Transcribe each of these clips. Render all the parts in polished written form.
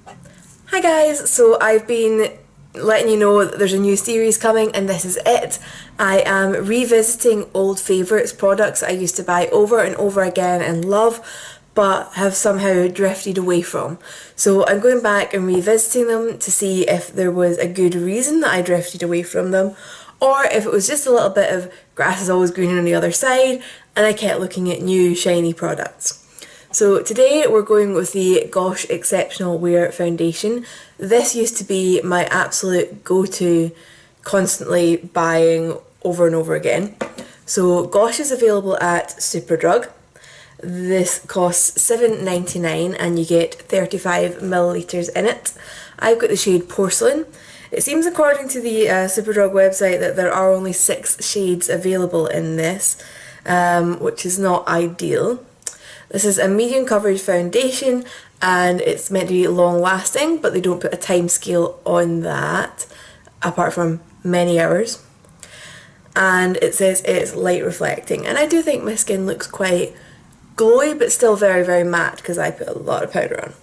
Hi guys, so I've been letting you know that there's a new series coming and this is it. I am revisiting old favourites, products I used to buy over and over again and love but have somehow drifted away from. So I'm going back and revisiting them to see if there was a good reason that I drifted away from them, or if it was just a little bit of grass is always greener on the other side and I kept looking at new shiny products. So today we're going with the Gosh Xceptional Wear Foundation. This used to be my absolute go-to, constantly buying over and over again. So Gosh is available at Superdrug. This costs $7.99 and you get 35 millilitres in it. I've got the shade Porcelain. It seems according to the Superdrug website that there are only 6 shades available in this, which is not ideal. This is a medium coverage foundation and it's meant to be long lasting, but they don't put a time scale on that apart from many hours. And it says it's light reflecting, and I do think my skin looks quite glowy but still very, very matte because I put a lot of powder on.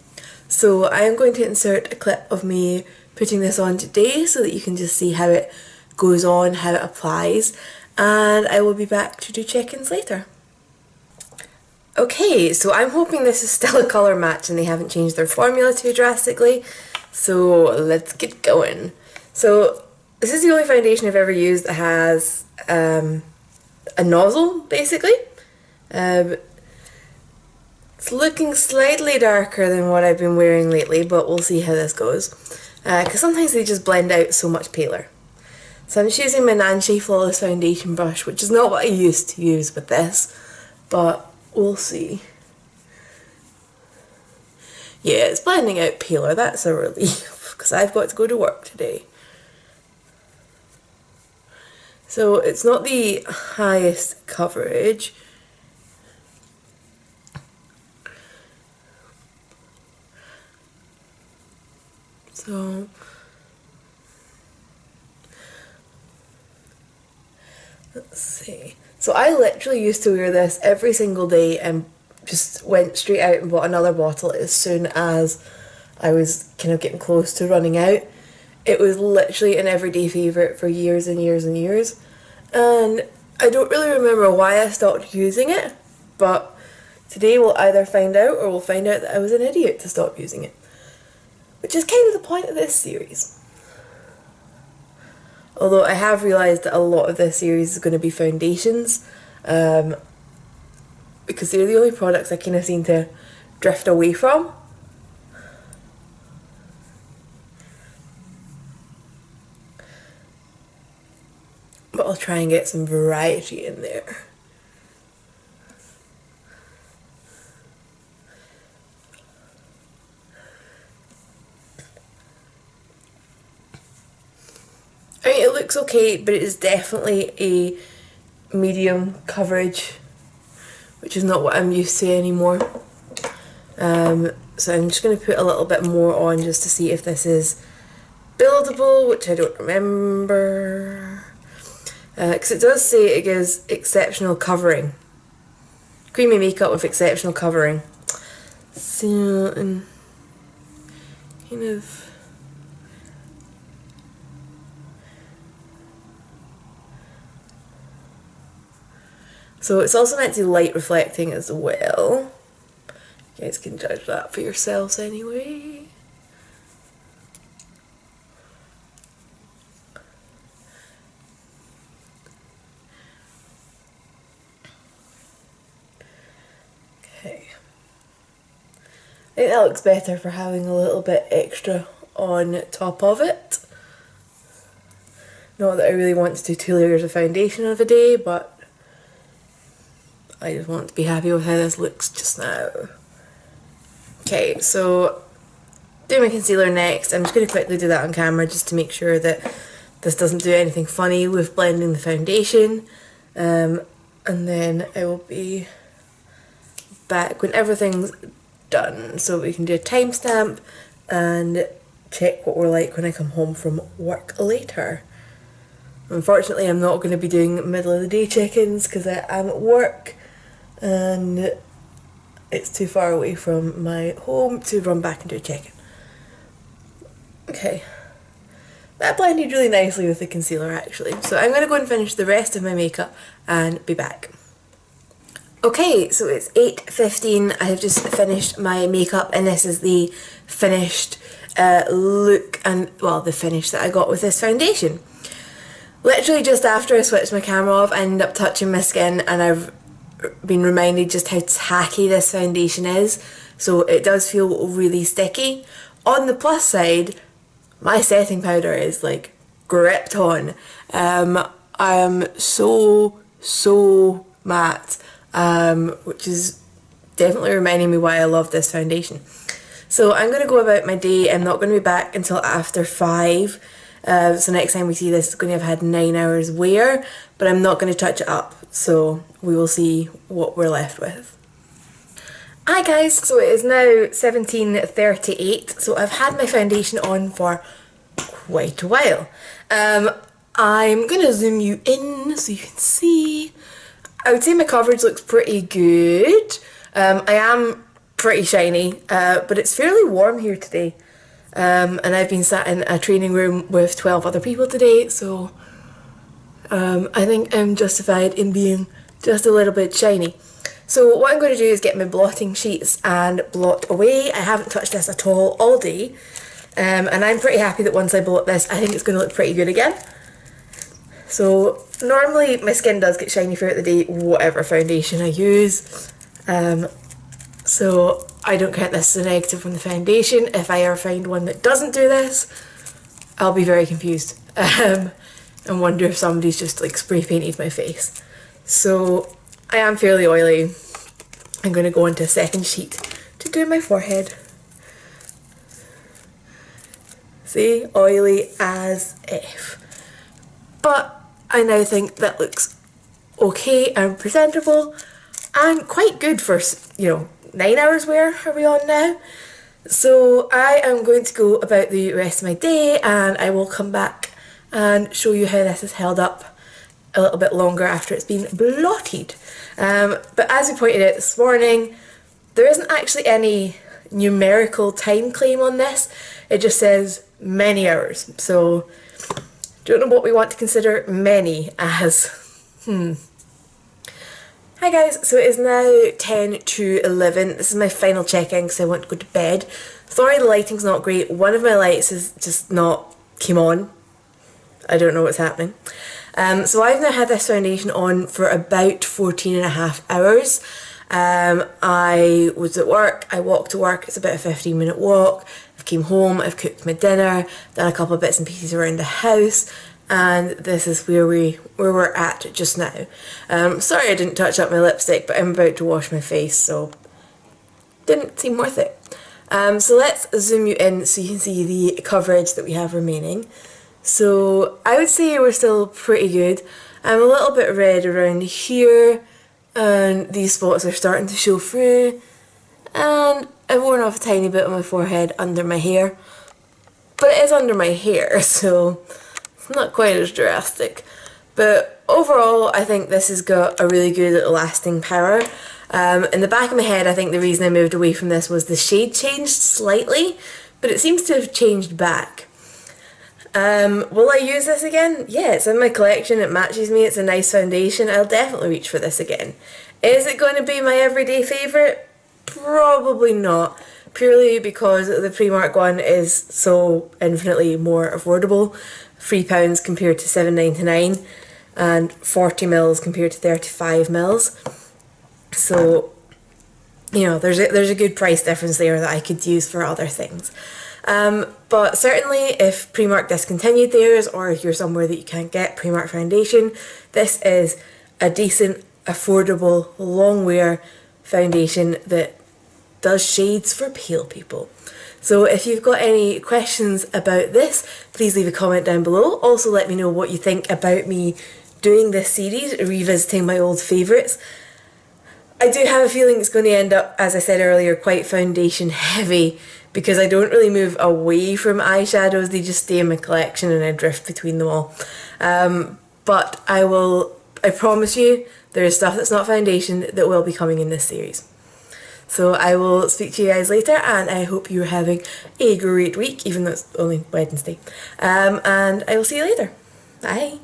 So I am going to insert a clip of me putting this on today so that you can just see how it goes on, how it applies, and I will be back to do check-ins later. Okay, so I'm hoping this is still a colour match and they haven't changed their formula too drastically, so let's get going. So this is the only foundation I've ever used that has a nozzle, basically. It's looking slightly darker than what I've been wearing lately, but we'll see how this goes, because sometimes they just blend out so much paler. So I'm just using my Nancy Flawless Foundation brush, which is not what I used to use with this, but we'll see. Yeah, it's blending out paler, that's a relief, because I've got to go to work today. So it's not the highest coverage. So let's see. So I literally used to wear this every single day and just went straight out and bought another bottle as soon as I was kind of getting close to running out. It was literally an everyday favourite for years and years and years. And I don't really remember why I stopped using it, but today we'll either find out or we'll find out that I was an idiot to stop using it. Which is kind of the point of this series. Although I have realised that a lot of this series is going to be foundations, because they're the only products I kind of seem to drift away from. But I'll try and get some variety in there. I mean, it looks okay, but it is definitely a medium coverage, which is not what I'm used to anymore. So I'm just going to put a little bit more on just to see if this is buildable, which I don't remember. Because it does say it gives exceptional covering. Creamy makeup with exceptional covering. So, kind of... So it's also meant to be light reflecting as well. You guys can judge that for yourselves anyway. Okay. I think that looks better for having a little bit extra on top of it. Not that I really want to do 2 layers of foundation of a day, but I just want to be happy with how this looks just now. Okay, so do my concealer next. I'm just going to quickly do that on camera just to make sure that this doesn't do anything funny with blending the foundation. And then I will be back when everything's done, so we can do a timestamp and check what we're like when I come home from work later. Unfortunately, I'm not going to be doing middle of the day check-ins because I am at work and it's too far away from my home to run back and do a check-in. Okay. That blended really nicely with the concealer actually. So I'm going to go and finish the rest of my makeup and be back. Okay, so it's 8:15. I have just finished my makeup and this is the finished look and, well, the finish that I got with this foundation. Literally just after I switched my camera off, I ended up touching my skin and I've been reminded just how tacky this foundation is. So it does feel really sticky. On the plus side, my setting powder is like gripped on. I am so matte, which is definitely reminding me why I love this foundation. So I'm going to go about my day. I'm not going to be back until after 5. So next time we see this, it's going to have had 9 hours wear, but I'm not going to touch it up. So we will see what we're left with. Hi guys, so it is now 17:38, so I've had my foundation on for quite a while. I'm going to zoom you in so you can see. I would say my coverage looks pretty good. I am pretty shiny, but it's fairly warm here today. And I've been sat in a training room with 12 other people today, so I think I'm justified in being just a little bit shiny. So what I'm going to do is get my blotting sheets and blot away. I haven't touched this at all day, and I'm pretty happy that once I blot this, I think it's going to look pretty good again. So normally my skin does get shiny throughout the day, whatever foundation I use. So I don't count this as a negative from the foundation. If I ever find one that doesn't do this, I'll be very confused and wonder if somebody's just like spray painted my face. So I am fairly oily. I'm going to go into a second sheet to do my forehead. See, oily as if. But I now think that looks okay and presentable and quite good for, 9 hours wear are we on now? So I am going to go about the rest of my day and I will come back and show you how this has held up a little bit longer after it's been blotted. But as we pointed out this morning, there isn't actually any numerical time claim on this. It just says many hours. So don't know what we want to consider many as. Hi guys, so it is now 10 to 11. This is my final check-in because I want to go to bed. Sorry the lighting's not great. One of my lights has just not came on. I don't know what's happening. So I've now had this foundation on for about 14.5 hours. I was at work, I walked to work, it's about a 15-minute walk. I came home, I've cooked my dinner, done a couple of bits and pieces around the house, and this is where we're at just now. Sorry I didn't touch up my lipstick, but I'm about to wash my face, so didn't seem worth it. So let's zoom you in so you can see the coverage that we have remaining. So I would say we're still pretty good. I'm a little bit red around here, and these spots are starting to show through, and I've worn off a tiny bit on my forehead under my hair, but it is under my hair, so it's not quite as drastic. But overall, I think this has got a really good lasting power. In the back of my head, I think the reason I moved away from this was the shade changed slightly, but it seems to have changed back. Will I use this again? Yeah, it's in my collection, it matches me, it's a nice foundation, I'll definitely reach for this again. Is it going to be my everyday favourite? Probably not, purely because the Primark one is so infinitely more affordable. £3 compared to £7.99 and 40ml compared to 35ml. So, there's a good price difference there that I could use for other things. But certainly if Primark discontinued theirs, or if you're somewhere that you can't get Primark foundation, this is a decent, affordable, long wear foundation that does shades for pale people. So if you've got any questions about this, please leave a comment down below. Also let me know what you think about me doing this series, revisiting my old favourites. I do have a feeling it's going to end up, as I said earlier, quite foundation heavy, because I don't really move away from eyeshadows, they just stay in my collection and I drift between them all. But I promise you, there is stuff that's not foundation that will be coming in this series. So I will speak to you guys later, and I hope you're having a great week, even though it's only Wednesday. And I will see you later. Bye.